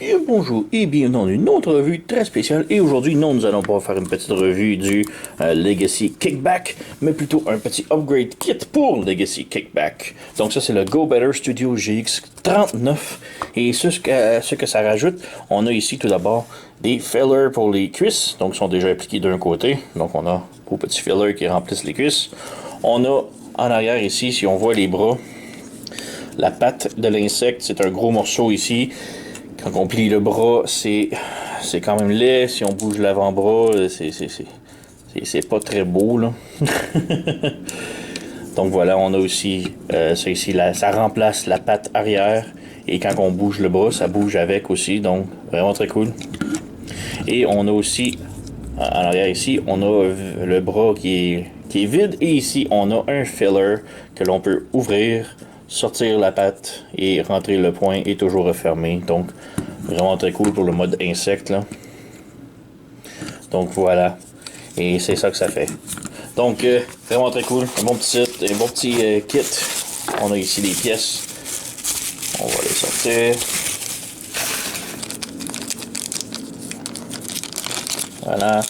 Et bonjour et bienvenue dans une autre revue très spéciale. Et aujourd'hui, non, nous allons pas faire une petite revue du Legacy Kickback, mais plutôt un petit upgrade kit pour Legacy Kickback. Donc ça, c'est le Go Better Studio GX39. Et ce que ça rajoute, on a ici tout d'abord des fillers pour les cuisses. Donc ils sont déjà appliqués d'un côté. Donc on a vos petits fillers qui remplissent les cuisses. On a en arrière ici, si on voit les bras, la patte de l'insecte, c'est un gros morceau ici. Quand on plie le bras, c'est quand même laid. Si on bouge l'avant-bras, c'est pas très beau, là. Donc voilà, on a aussi ça ici, ça remplace la patte arrière. Et quand on bouge le bras, ça bouge avec aussi. Donc vraiment très cool. Et on a aussi, en arrière ici, on a le bras qui est vide. Et ici, on a un filler que l'on peut ouvrir, sortir la patte et rentrer le point et toujours refermer. Donc vraiment très cool pour le mode insecte là. Donc voilà. Et c'est ça que ça fait. Donc vraiment très cool. Un bon petit set, un bon petit kit. On a ici des pièces. On va les sortir. Voilà.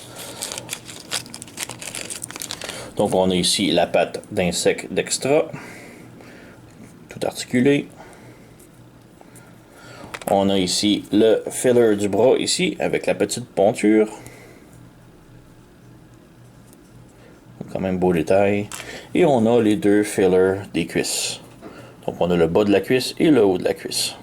Donc on a ici la patte d'insecte d'extra. Tout articulé. On a ici le filler du bras ici avec la petite ponture. Quand même beau détail. Et on a les deux fillers des cuisses. Donc on a le bas de la cuisse et le haut de la cuisse.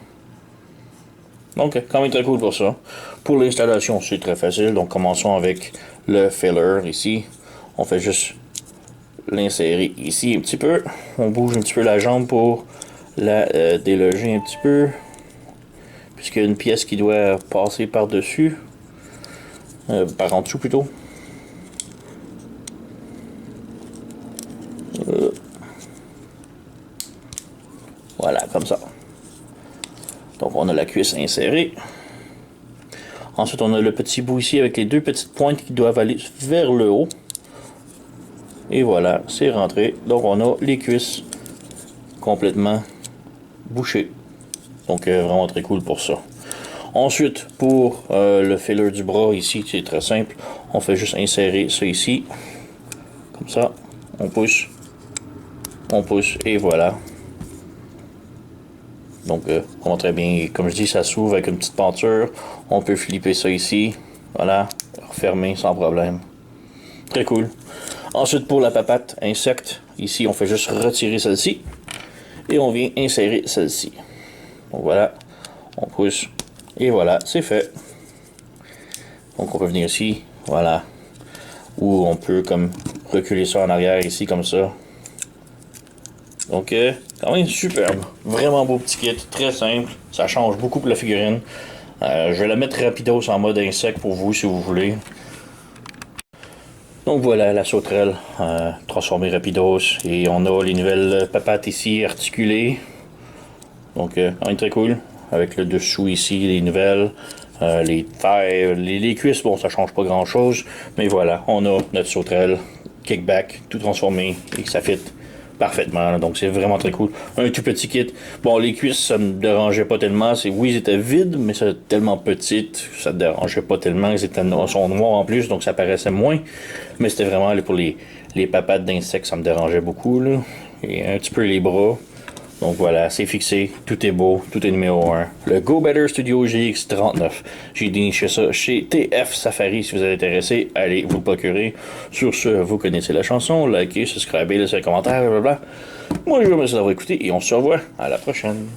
Donc quand même très cool pour ça. Pour l'installation, c'est très facile. Donc commençons avec le filler ici. On fait juste l'insérer ici un petit peu. On bouge un petit peu la jambe pour la déloger un petit peu. Puisqu'il y a une pièce qui doit passer par-dessus. Par en dessous plutôt. Voilà, comme ça. Donc on a la cuisse insérée. Ensuite on a le petit bout ici avec les deux petites pointes qui doivent aller vers le haut. Et voilà, c'est rentré. Donc on a les cuisses complètement bouchées. Donc vraiment très cool pour ça. Ensuite, pour le filler du bras ici, c'est très simple. On fait juste insérer ça ici. Comme ça. On pousse et voilà. Donc on voit très bien. Comme je dis, ça s'ouvre avec une petite penture. On peut flipper ça ici. Voilà. Refermer sans problème. Très cool. Ensuite, pour la papate insecte, ici, on fait juste retirer celle-ci. Et on vient insérer celle-ci. Donc voilà. On pousse. Et voilà, c'est fait. Donc on peut venir ici, voilà. Ou on peut comme reculer ça en arrière ici comme ça. Donc quand même superbe. Vraiment beau petit kit, très simple. Ça change beaucoup pour la figurine. Je vais la mettre rapidos en mode insecte pour vous si vous voulez. Donc voilà la sauterelle transformée rapidos. Et on a les nouvelles papates ici articulées. Donc quand même très cool. Avec le dessous ici, les nouvelles, les tailles, les cuisses, bon, ça change pas grand chose. Mais voilà, on a notre sauterelle Kickback, tout transformé et ça fit parfaitement. Donc c'est vraiment très cool. Un tout petit kit. Bon, les cuisses, ça me dérangeait pas tellement. Oui, ils étaient vides, mais c'était tellement petites, ça me dérangeait pas tellement. Ils sont noirs en plus, donc ça paraissait moins. Mais c'était vraiment pour les papates d'insectes, ça me dérangeait beaucoup, là. Et un petit peu les bras. Donc voilà, c'est fixé, tout est beau, tout est numéro 1. Le Go Better Studio GX39. J'ai déniché ça chez TF Safari. Si vous êtes intéressé, allez vous le procurer. Sur ce, vous connaissez la chanson, likez, subscribez, laissez un commentaire, blablabla. Moi, je vous remercie d'avoir écouté et on se revoit à la prochaine.